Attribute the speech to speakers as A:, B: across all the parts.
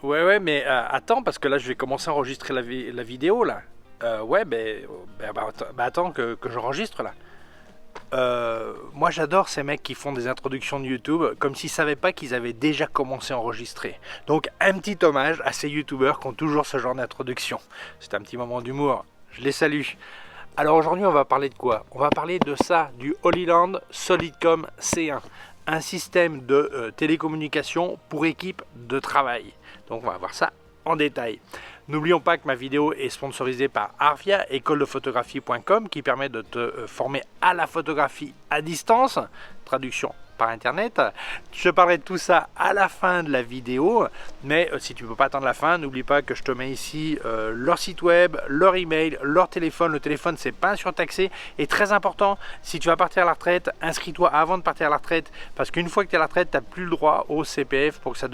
A: Ouais, mais attends, parce que là, je vais commencer à enregistrer la vidéo, là. Ouais, attends que j'enregistre, là. Moi, j'adore ces mecs qui font des introductions de YouTube comme s'ils savaient pas qu'ils avaient déjà commencé à enregistrer. Donc, un petit hommage à ces YouTubeurs qui ont toujours ce genre d'introduction. C'est un petit moment d'humour. Je les salue. Alors aujourd'hui, on va parler de quoi? On va parler de ça, du Holyland Solidcom C1. Un système de télécommunication pour équipe de travail. Donc on va voir ça en détail. N'oublions pas que ma vidéo est sponsorisée par Arvia, écoledefotographie.com, qui permet de te former à la photographie à distance, traduction par internet. Je parlerai de tout ça à la fin de la vidéo, mais si tu ne peux pas attendre la fin, n'oublie pas que je te mets ici leur site web, leur email, leur téléphone. Le téléphone, c'est pas surtaxé et très important. Si tu vas partir à la retraite, inscris-toi avant de partir à la retraite, parce qu'une fois que tu es à la retraite, tu n'as plus le droit au CPF pour que ça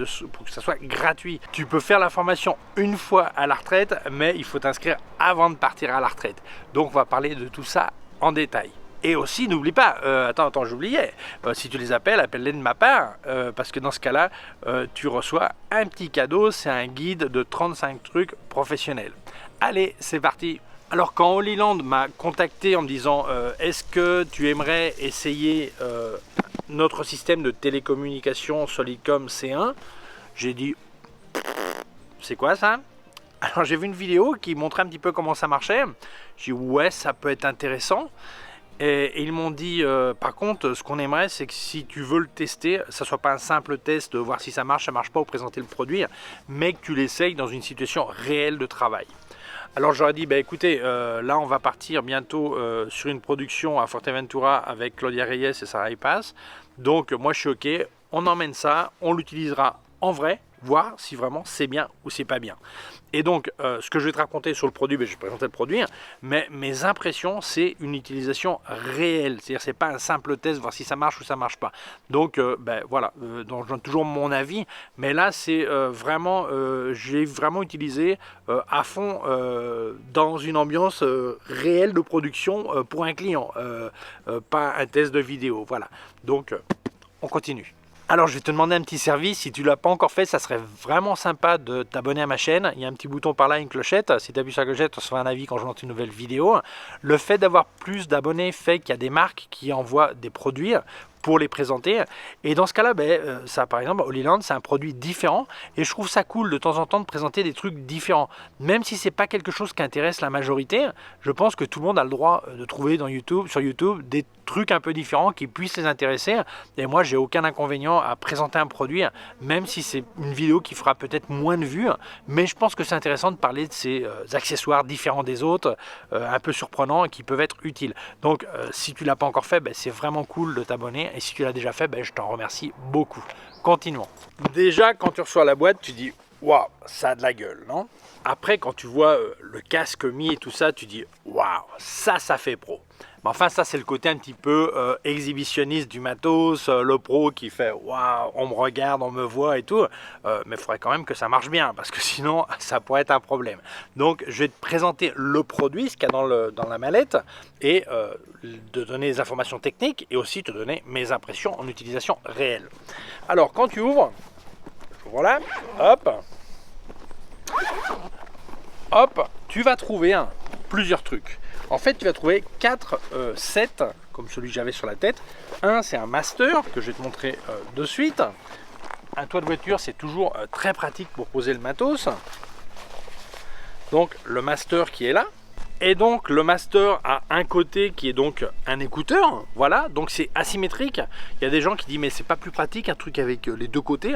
A: soit gratuit. Tu peux faire la formation une fois à la retraite, mais il faut t'inscrire avant de partir à la retraite. Donc on va parler de tout ça en détail. Et aussi, n'oublie pas, attends, j'oubliais, si tu les appelles, appelle-les de ma part, parce que dans ce cas-là, tu reçois un petit cadeau, c'est un guide de 35 trucs professionnels. Allez, c'est parti. Alors quand Holyland m'a contacté en me disant est-ce que tu aimerais essayer notre système de télécommunication Solidcom C1, j'ai dit c'est quoi ça? Alors j'ai vu une vidéo qui montrait un petit peu comment ça marchait. J'ai dit ouais, ça peut être intéressant. Et ils m'ont dit, par contre, ce qu'on aimerait, c'est que si tu veux le tester, ça ne soit pas un simple test de voir si ça marche pas, ou présenter le produit, mais que tu l'essayes dans une situation réelle de travail. Alors j'aurais dit, bah, écoutez, là on va partir bientôt sur une production à Fuerteventura avec Claudia Reyes et Sarah Ipas. Donc moi je suis ok, on emmène ça, on l'utilisera en vrai, voir si vraiment c'est bien ou c'est pas bien. Et donc, ce que je vais te raconter sur le produit, je vais présenter le produit, mais mes impressions, c'est une utilisation réelle. C'est-à-dire, c'est pas un simple test, voir si ça marche ou ça marche pas. Donc, voilà, donc, je donne toujours mon avis, mais là, c'est vraiment, j'ai vraiment utilisé à fond dans une ambiance réelle de production pour un client, pas un test de vidéo. Voilà. Donc, on continue. Alors je vais te demander un petit service, si tu ne l'as pas encore fait, ça serait vraiment sympa de t'abonner à ma chaîne. Il y a un petit bouton par là, une clochette. Si tu appuies sur la clochette, tu recevras un avis quand je lance une nouvelle vidéo. Le fait d'avoir plus d'abonnés fait qu'il y a des marques qui envoient des produits pour les présenter. Et dans ce cas-là, ça par exemple, Holyland, c'est un produit différent. Et je trouve ça cool de temps en temps de présenter des trucs différents. Même si c'est pas quelque chose qui intéresse la majorité, je pense que tout le monde a le droit de trouver sur YouTube des trucs un peu différents qui puissent les intéresser. Et moi, j'ai aucun inconvénient à présenter un produit, même si c'est une vidéo qui fera peut-être moins de vues. Mais je pense que c'est intéressant de parler de ces accessoires différents des autres, un peu surprenants et qui peuvent être utiles. Donc, si tu l'as pas encore fait, c'est vraiment cool de t'abonner. Et si tu l'as déjà fait, je t'en remercie beaucoup. Continuons. Déjà, quand tu reçois la boîte, tu dis waouh, ça a de la gueule, non? Après, quand tu vois le casque mis et tout ça, tu dis waouh, ça fait pro. Mais enfin, ça, c'est le côté un petit peu exhibitionniste du matos, le pro qui fait waouh, on me regarde, on me voit et tout. Mais il faudrait quand même que ça marche bien parce que sinon, ça pourrait être un problème. Donc, je vais te présenter le produit, ce qu'il y a dans la mallette et de donner des informations techniques et aussi te donner mes impressions en utilisation réelle. Alors, quand tu ouvres, voilà, hop, tu vas trouver plusieurs trucs. En fait, tu vas trouver 4 sets, comme celui que j'avais sur la tête. Un, c'est un master, que je vais te montrer de suite. Un toit de voiture, c'est toujours très pratique pour poser le matos. Donc, le master qui est là. Et donc, le master a un côté qui est donc un écouteur. Voilà, donc c'est asymétrique. Il y a des gens qui disent, mais c'est pas plus pratique un truc avec les deux côtés?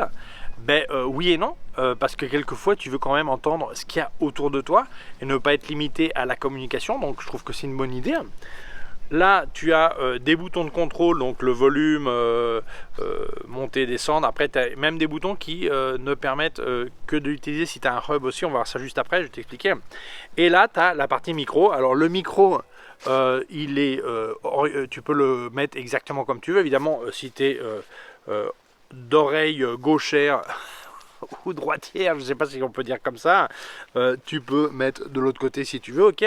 A: Oui et non, parce que quelquefois tu veux quand même entendre ce qu'il y a autour de toi et ne pas être limité à la communication, donc je trouve que c'est une bonne idée. Là tu as des boutons de contrôle, donc le volume, monter, descendre. Après tu as même des boutons qui ne permettent que de l'utiliser si tu as un hub aussi, on va voir ça juste après, je vais t'expliquer. Et là tu as la partie micro. Alors le micro, tu peux le mettre exactement comme tu veux, évidemment si tu es d'oreille gauchère ou droitière, je ne sais pas si on peut dire comme ça, tu peux mettre de l'autre côté si tu veux, ok.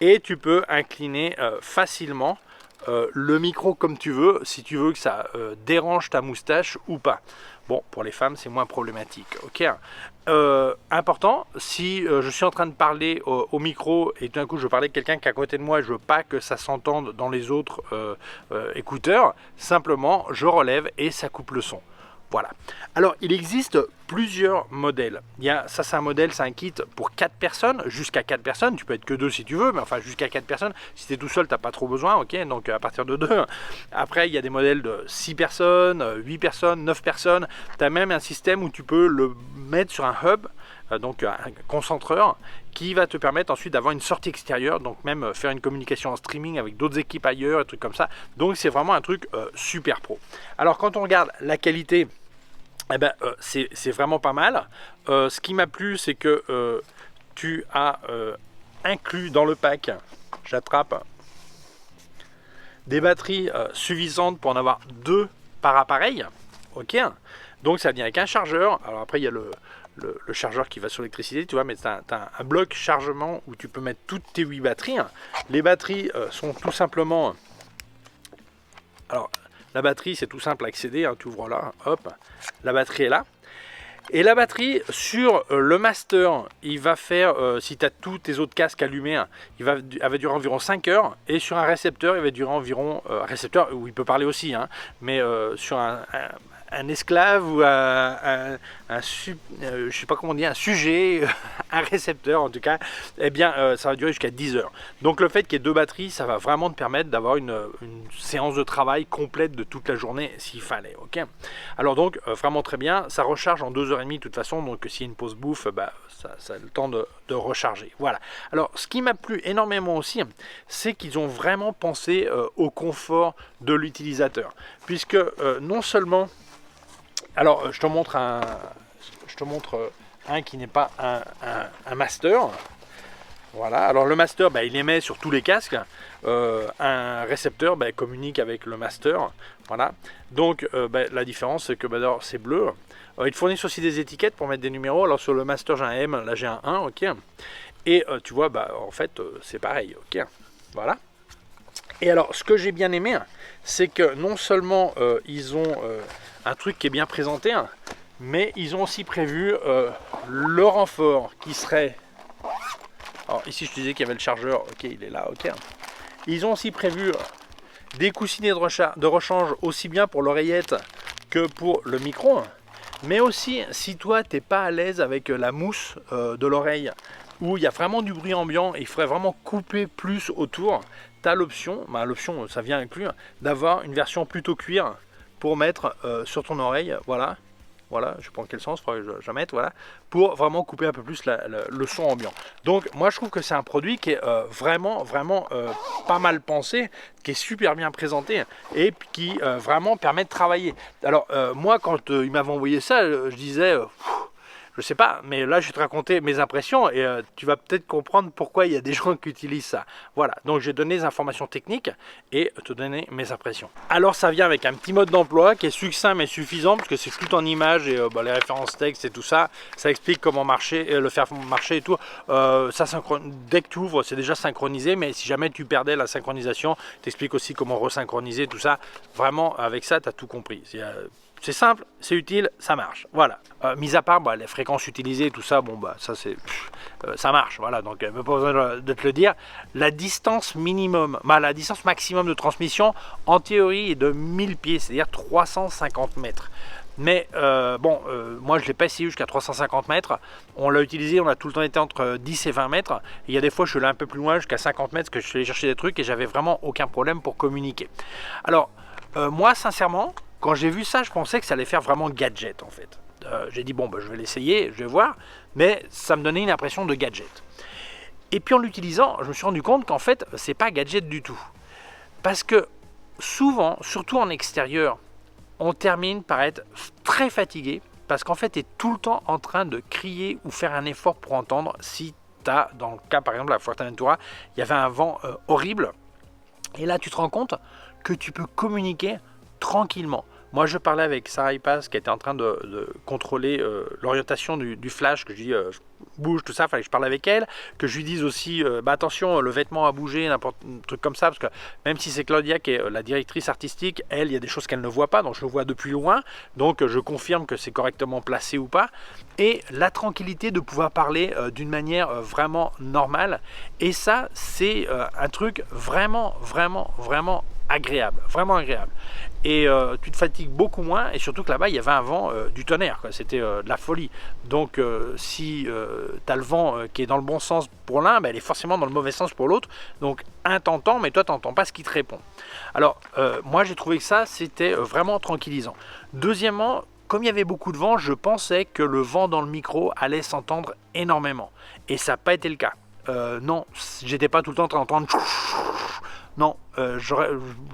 A: Et tu peux incliner facilement le micro comme tu veux, si tu veux que ça dérange ta moustache ou pas. Bon, pour les femmes, c'est moins problématique. Ok. Important, si je suis en train de parler au micro et tout d'un coup je parlais de quelqu'un qui est à côté de moi et je veux pas que ça s'entende dans les autres écouteurs, simplement je relève et ça coupe le son. Voilà. Alors, il existe plusieurs modèles. Ça, c'est un modèle, c'est un kit pour 4 personnes, jusqu'à 4 personnes. Tu peux être que 2 si tu veux, mais enfin, jusqu'à 4 personnes. Si tu es tout seul, tu n'as pas trop besoin, ok. Donc, à partir de 2. Après, il y a des modèles de 6 personnes, 8 personnes, 9 personnes. Tu as même un système où tu peux le mettre sur un hub, donc un concentreur, qui va te permettre ensuite d'avoir une sortie extérieure, donc même faire une communication en streaming avec d'autres équipes ailleurs, et trucs comme ça. Donc, c'est vraiment un truc super pro. Alors, quand on regarde la qualité, eh ben, c'est vraiment pas mal. Ce qui m'a plu, c'est que tu as inclus dans le pack, j'attrape, des batteries suffisantes pour en avoir 2 par appareil. Ok. Donc ça vient avec un chargeur. Alors après, il y a le chargeur qui va sur l'électricité, tu vois, mais tu as un bloc chargement où tu peux mettre toutes tes 8 batteries. Les batteries sont tout simplement... Alors, la batterie, c'est tout simple à accéder, tu ouvres là, hop, la batterie est là. Et la batterie, sur le master, il va faire, si tu as tous tes autres casques allumés, elle va durer environ 5 heures. Et sur un récepteur, il va durer environ, récepteur où il peut parler aussi, mais sur un esclave ou je sais pas comment dire, un sujet, un récepteur en tout cas, eh bien ça va durer jusqu'à 10 heures. Donc le fait qu'il y ait 2 batteries, ça va vraiment te permettre d'avoir une séance de travail complète de toute la journée s'il fallait. Ok. Alors donc vraiment très bien, ça recharge en 2h30 de toute façon, donc s'il y a une pause bouffe, ça a le temps de recharger. Voilà. Alors ce qui m'a plu énormément aussi, c'est qu'ils ont vraiment pensé au confort de l'utilisateur, puisque non seulement... Alors, je te montre un qui n'est pas un master. Voilà. Alors, le master, il émet sur tous les casques. Un récepteur communique avec le master. Voilà. Donc, la différence, c'est que c'est bleu. Ils fournissent aussi des étiquettes pour mettre des numéros. Alors, sur le master, j'ai un M, là, j'ai un 1. Ok. Et tu vois, en fait, c'est pareil. Ok. Voilà. Et alors, ce que j'ai bien aimé, c'est que non seulement ils ont un truc qui est bien présenté, mais ils ont aussi prévu le renfort qui serait... Alors ici, je te disais qu'il y avait le chargeur, ok, il est là, ok. Ils ont aussi prévu des coussinets de rechange aussi bien pour l'oreillette que pour le micro, mais aussi si toi, tu n'es pas à l'aise avec la mousse de l'oreille, où il y a vraiment du bruit ambiant et il faudrait vraiment couper plus autour, tu as l'option, l'option ça vient inclus, d'avoir une version plutôt cuir pour mettre sur ton oreille, voilà, je sais pas en quel sens, il faudrait que je la mette, voilà, pour vraiment couper un peu plus le son ambiant. Donc moi je trouve que c'est un produit qui est vraiment pas mal pensé, qui est super bien présenté et qui vraiment permet de travailler. Alors moi quand ils m'avaient envoyé ça, je disais... je sais pas, mais là je vais te raconter mes impressions et tu vas peut-être comprendre pourquoi il y a des gens qui utilisent ça. Voilà, donc je vais donner des informations techniques et te donner mes impressions. Alors ça vient avec un petit mode d'emploi qui est succinct mais suffisant parce que c'est tout en images et les références texte et tout ça. Ça explique comment marcher, le faire marcher et tout. Dès que tu ouvres, c'est déjà synchronisé, mais si jamais tu perdais la synchronisation, t'explique aussi comment resynchroniser tout ça. Vraiment, avec ça, tu as tout compris. C'est simple, c'est utile, ça marche. Voilà. Mis à part les fréquences utilisées, tout ça, ça c'est, ça marche. Voilà. Donc, pas besoin de te le dire. La distance minimum, la distance maximum de transmission, en théorie, est de 1000 pieds, c'est-à-dire 350 mètres. Mais moi je l'ai pas essayé jusqu'à 350 mètres. On l'a utilisé, on a tout le temps été entre 10 et 20 mètres. Et il y a des fois je suis allé un peu plus loin, jusqu'à 50 mètres, parce que je suis allé chercher des trucs et j'avais vraiment aucun problème pour communiquer. Alors, moi sincèrement, quand j'ai vu ça, je pensais que ça allait faire vraiment gadget en fait. J'ai dit je vais l'essayer, je vais voir, mais ça me donnait une impression de gadget. Et puis en l'utilisant, je me suis rendu compte qu'en fait, c'est pas gadget du tout. Parce que souvent, surtout en extérieur, on termine par être très fatigué parce qu'en fait, tu es tout le temps en train de crier ou faire un effort pour entendre. Si tu as, dans le cas par exemple à Fuerteventura, il y avait un vent horrible. Et là, tu te rends compte que tu peux communiquer tranquillement. Moi, je parlais avec Sarah Ipaz qui était en train de contrôler l'orientation du flash, que je dis bouge, tout ça, fallait que je parle avec elle, que je lui dise aussi, attention, le vêtement a bougé, n'importe un truc comme ça, parce que même si c'est Claudia qui est la directrice artistique, elle, il y a des choses qu'elle ne voit pas, donc je le vois depuis loin, donc je confirme que c'est correctement placé ou pas, et la tranquillité de pouvoir parler d'une manière vraiment normale, et ça, c'est un truc vraiment, vraiment, vraiment agréable, vraiment agréable. Et tu te fatigues beaucoup moins, et surtout que là-bas il y avait un vent du tonnerre, c'était de la folie. Donc si tu as le vent qui est dans le bon sens pour l'un, il est forcément dans le mauvais sens pour l'autre. Donc un t'entend, mais toi t'entends pas ce qui te répond. Alors moi j'ai trouvé que ça c'était vraiment tranquillisant. Deuxièmement, comme il y avait beaucoup de vent, je pensais que le vent dans le micro allait s'entendre énormément, et ça n'a pas été le cas. Non, j'étais pas tout le temps en train d'entendre. Non,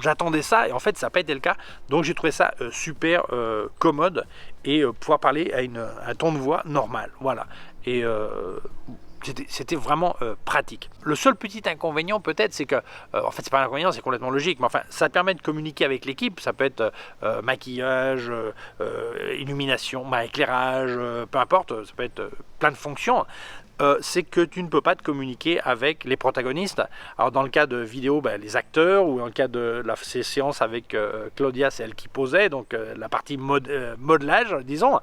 A: j'attendais ça et en fait ça n'a pas été le cas. Donc j'ai trouvé ça super commode et pouvoir parler à un ton de voix normal. Voilà. Et c'était vraiment pratique. Le seul petit inconvénient peut-être, c'est que, en fait c'est pas un inconvénient, c'est complètement logique, mais enfin ça permet de communiquer avec l'équipe. Ça peut être maquillage, illumination, éclairage, peu importe, ça peut être plein de fonctions. C'est que tu ne peux pas te communiquer avec les protagonistes. Alors dans le cas de vidéo, les acteurs, ou dans le cas de ces séances avec Claudia, c'est elle qui posait, donc la partie modelage, disons.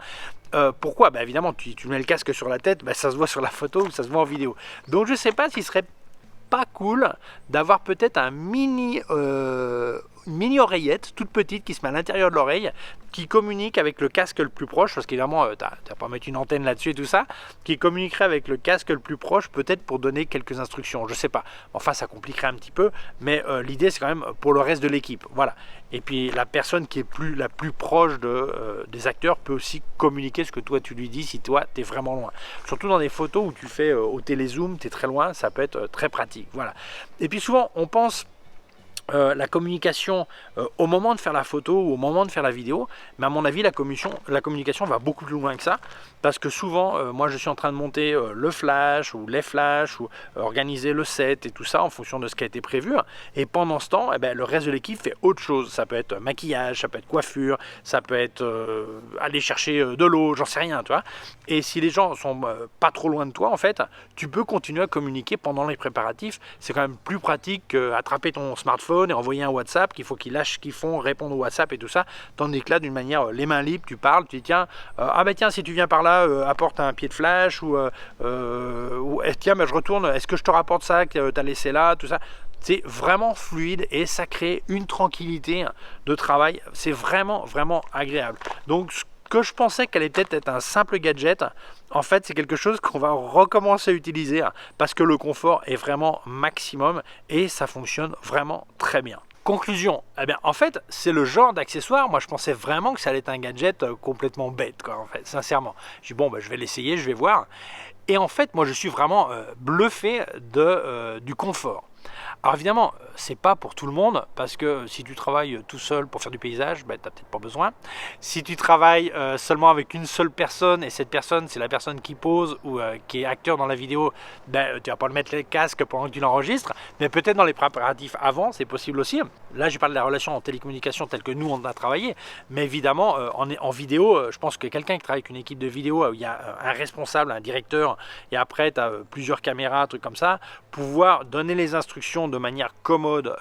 A: Pourquoi? Évidemment, tu mets le casque sur la tête, ça se voit sur la photo ou ça se voit en vidéo. Donc je ne sais pas s'il serait pas cool d'avoir peut-être une mini oreillette toute petite qui se met à l'intérieur de l'oreille, qui communique avec le casque le plus proche, parce qu'évidemment tu n'as pas à mettre une antenne là-dessus et tout ça, qui communiquerait avec le casque le plus proche, peut-être pour donner quelques instructions, je sais pas. Enfin ça compliquerait un petit peu, mais l'idée c'est quand même pour le reste de l'équipe, voilà. Et puis la personne qui est la plus proche des acteurs peut aussi communiquer ce que toi tu lui dis si toi tu es vraiment loin. Surtout dans des photos où tu fais au télézoom, tu es très loin, ça peut être très pratique, voilà. Et puis souvent on pense la communication au moment de faire la photo ou au moment de faire la vidéo, mais à mon avis la communication va beaucoup plus loin que ça, parce que souvent moi je suis en train de monter le flash ou les flashs, ou organiser le set et tout ça en fonction de ce qui a été prévu, et pendant ce temps le reste de l'équipe fait autre chose. Ça peut être maquillage, ça peut être coiffure, ça peut être aller chercher de l'eau, j'en sais rien, tu vois. Et si les gens sont pas trop loin de toi, en fait tu peux continuer à communiquer pendant les préparatifs. C'est quand même plus pratique qu'attraper ton smartphone et envoyer un WhatsApp qu'il faut qu'ils lâchent ce qu'ils font, répondre au WhatsApp et tout ça, tandis que là d'une manière les mains libres, tu parles, tu dis tiens, tiens, si tu viens par là, apporte un pied de flash, ou tiens, je retourne, est-ce que je te rapporte ça que tu as laissé là, tout ça. C'est vraiment fluide et ça crée une tranquillité de travail, c'est vraiment vraiment agréable. Donc ce que je pensais qu'elle allait peut-être être un simple gadget, en fait c'est quelque chose qu'on va recommencer à utiliser, parce que le confort est vraiment maximum et ça fonctionne vraiment très bien. Conclusion, en fait c'est le genre d'accessoire, moi je pensais vraiment que ça allait être un gadget complètement bête, quoi, en fait, sincèrement. Je dis je vais l'essayer, je vais voir. Et en fait moi je suis vraiment bluffé du confort. Alors évidemment, c'est pas pour tout le monde, parce que si tu travailles tout seul pour faire du paysage, tu n'as peut-être pas besoin. Si tu travailles seulement avec une seule personne, et cette personne c'est la personne qui pose ou qui est acteur dans la vidéo, tu vas pas le mettre les casques pendant que tu l'enregistres, mais peut-être dans les préparatifs avant, c'est possible aussi. Là je parle de la relation en télécommunication telle que nous on a travaillé, mais évidemment en vidéo, je pense que quelqu'un qui travaille avec une équipe de vidéo, il y a un responsable, un directeur, et après tu as plusieurs caméras, trucs comme ça, pouvoir donner les instructions de manière commode,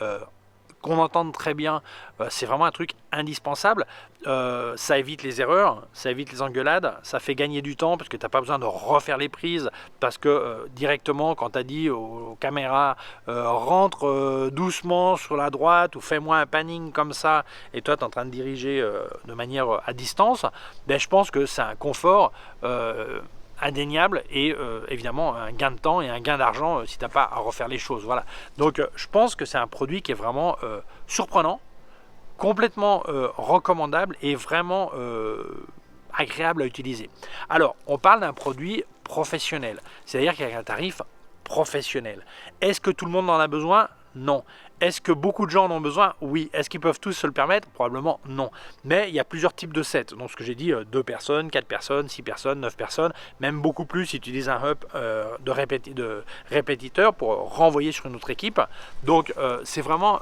A: qu'on entende très bien, c'est vraiment un truc indispensable. Ça évite les erreurs, ça évite les engueulades, ça fait gagner du temps parce que tu n'as pas besoin de refaire les prises, parce que directement quand tu as dit aux caméras rentre doucement sur la droite ou fais-moi un panning comme ça, et toi tu es en train de diriger de manière à distance, je pense que c'est un confort indéniable et évidemment un gain de temps et un gain d'argent si tu n'as pas à refaire les choses. Voilà. Donc je pense que c'est un produit qui est vraiment surprenant, complètement recommandable et vraiment agréable à utiliser. Alors on parle d'un produit professionnel, c'est-à-dire qu'il y a un tarif professionnel. Est-ce que tout le monde en a besoin? Non. Est-ce que beaucoup de gens en ont besoin? Oui. Est-ce qu'ils peuvent tous se le permettre? Probablement non. Mais il y a plusieurs types de sets. Donc ce que j'ai dit, 2 personnes, 4 personnes, 6 personnes, 9 personnes, même beaucoup plus si tu utilises un hub de répétiteur pour renvoyer sur une autre équipe. Donc c'est vraiment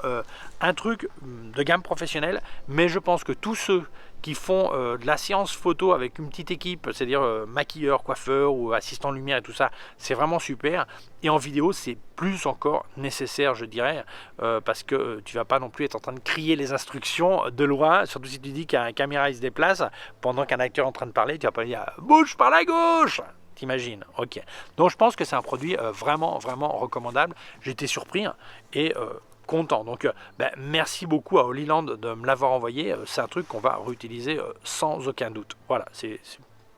A: un truc de gamme professionnelle, mais je pense que tous ceux qui font de la séance photo avec une petite équipe, c'est-à-dire maquilleur, coiffeur ou assistant lumière et tout ça, c'est vraiment super. Et en vidéo, c'est plus encore nécessaire, je dirais, parce que tu vas pas non plus être en train de crier les instructions de loin, surtout si tu dis qu'un caméra il se déplace pendant qu'un acteur est en train de parler, tu vas pas dire bouge par la gauche. T'imagines, ok. Donc je pense que c'est un produit vraiment recommandable. J'ai été surpris et content. Donc merci beaucoup à Holyland de me l'avoir envoyé. C'est un truc qu'on va réutiliser sans aucun doute. Voilà, c'est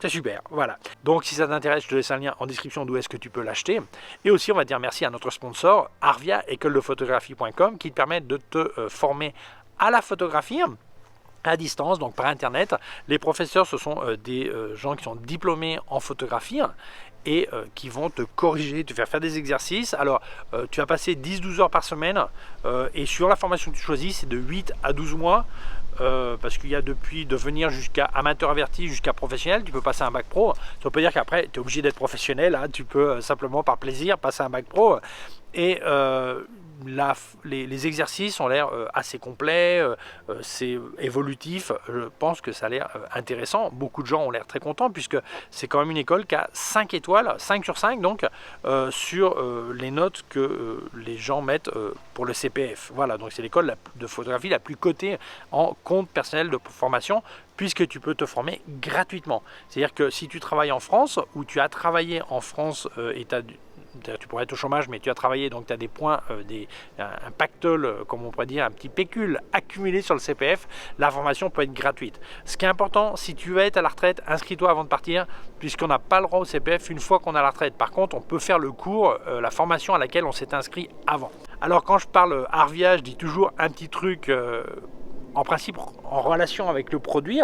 A: super, voilà. Donc si ça t'intéresse, je te laisse un lien en description d'où est-ce que tu peux l'acheter. Et aussi, on va dire merci à notre sponsor, Arvia, écoledephotographie.com, qui te permet de te former à la photographie à distance, donc par internet. Les professeurs, ce sont des gens qui sont diplômés en photographie et qui vont te corriger, te faire des exercices. Alors, tu vas passer 10-12 heures par semaine et sur la formation que tu choisis, c'est de 8 à 12 mois. Parce qu'il y a depuis devenir jusqu'à amateur averti jusqu'à professionnel, tu peux passer un bac pro. Ça veut dire qu'après tu es obligé d'être professionnel, hein. Tu peux simplement par plaisir passer un bac pro. Et les exercices ont l'air assez complets, c'est évolutif. Je pense que ça a l'air intéressant. Beaucoup de gens ont l'air très contents puisque c'est quand même une école qui a 5 étoiles, 5 sur 5 donc, sur les notes que les gens mettent pour le CPF. Voilà, donc c'est l'école de photographie la plus cotée en compte personnel de formation, puisque tu peux te former gratuitement. C'est-à-dire que si tu travailles en France, ou tu as travaillé en France et tu pourrais être au chômage, mais tu as travaillé, donc tu as des points, un pactole, comme on pourrait dire, un petit pécule accumulé sur le CPF, la formation peut être gratuite. Ce qui est important, si tu veux être à la retraite, inscris-toi avant de partir, puisqu'on n'a pas le droit au CPF une fois qu'on a la retraite. Par contre, on peut faire le cours, la formation à laquelle on s'est inscrit avant. Alors quand je parle Arvia, je dis toujours un petit truc en principe en relation avec le produit.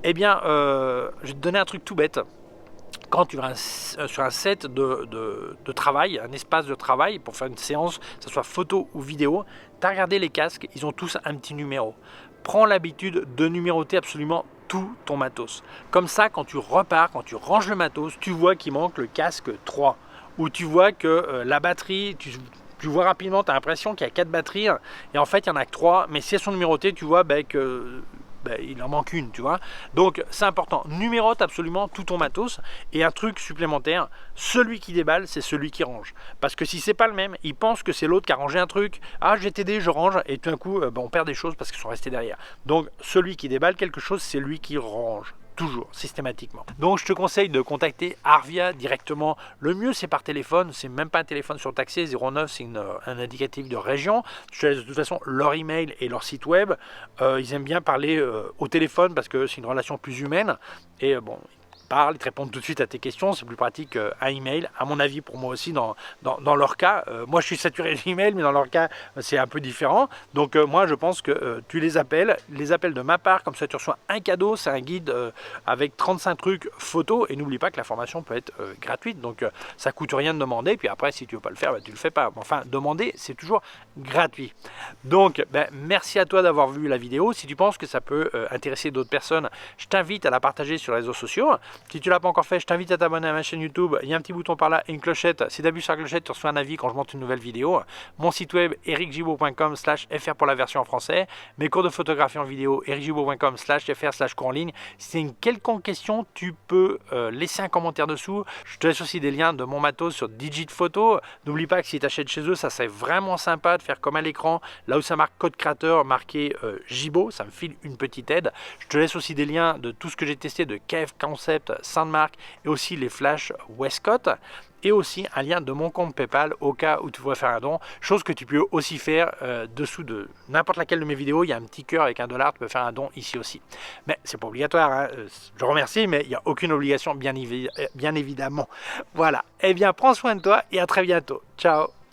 A: Eh bien, je vais te donner un truc tout bête. Quand tu vas sur un set de travail, un espace de travail pour faire une séance, que ce soit photo ou vidéo, tu as regardé les casques, ils ont tous un petit numéro. Prends l'habitude de numéroter absolument tout ton matos. Comme ça, quand tu repars, quand tu ranges le matos, tu vois qu'il manque le casque 3. Ou tu vois que la batterie, tu vois rapidement, tu as l'impression qu'il y a 4 batteries et en fait il n'y en a que 3, mais si elles sont numérotées, tu vois que il en manque une, tu vois. Donc c'est important, numérote absolument tout ton matos. Et un truc supplémentaire, celui qui déballe, c'est celui qui range. Parce que si c'est pas le même, il pense que c'est l'autre qui a rangé un truc. Ah, j'ai t'aidé, je range, et tout d'un coup on perd des choses parce qu'ils sont restés derrière. Donc celui qui déballe quelque chose, c'est lui qui range. Toujours, systématiquement. Donc je te conseille de contacter Arvia directement. Le mieux c'est par téléphone, c'est même pas un téléphone surtaxé, 09 c'est un indicatif de région. Je te laisse de toute façon leur email et leur site web. Ils aiment bien parler au téléphone parce que c'est une relation plus humaine. Et bon, ils te répondent tout de suite à tes questions, c'est plus pratique qu'un email, à mon avis pour moi aussi dans leur cas. Moi je suis saturé d'email, mais dans leur cas c'est un peu différent. Donc moi je pense que tu les appelles de ma part, comme ça tu reçois un cadeau, c'est un guide avec 35 trucs photos, et n'oublie pas que la formation peut être gratuite, donc ça coûte rien de demander, puis après si tu veux pas le faire, tu le fais pas. Enfin, demander c'est toujours gratuit. Donc merci à toi d'avoir vu la vidéo. Si tu penses que ça peut intéresser d'autres personnes, je t'invite à la partager sur les réseaux sociaux. Si tu ne l'as pas encore fait, je t'invite à t'abonner à ma chaîne YouTube. Il y a un petit bouton par là et une clochette. Si tu appuies sur la clochette, tu reçois un avis quand je monte une nouvelle vidéo. Mon site web ericgibaud.com/fr pour la version en français. Mes cours de photographie en vidéo ericgibaud.com/fr/cours en ligne. Si tu as une quelconque question, tu peux laisser un commentaire dessous. Je te laisse aussi des liens de mon matos sur Digitphoto. N'oublie pas que si tu achètes chez eux, ça c'est vraiment sympa de faire comme à l'écran. Là où ça marque code créateur, marqué Gibaud, ça me file une petite aide. Je te laisse aussi des liens de tout ce que j'ai testé de KF Concept, Sandmark et aussi les flashs Westcott, et aussi un lien de mon compte PayPal au cas où tu voudrais faire un don, chose que tu peux aussi faire dessous de n'importe laquelle de mes vidéos. Il y a un petit cœur avec $1, tu peux faire un don ici aussi, mais c'est pas obligatoire, hein. Je remercie, mais il n'y a aucune obligation bien évidemment. Voilà, et bien prends soin de toi et à très bientôt. Ciao.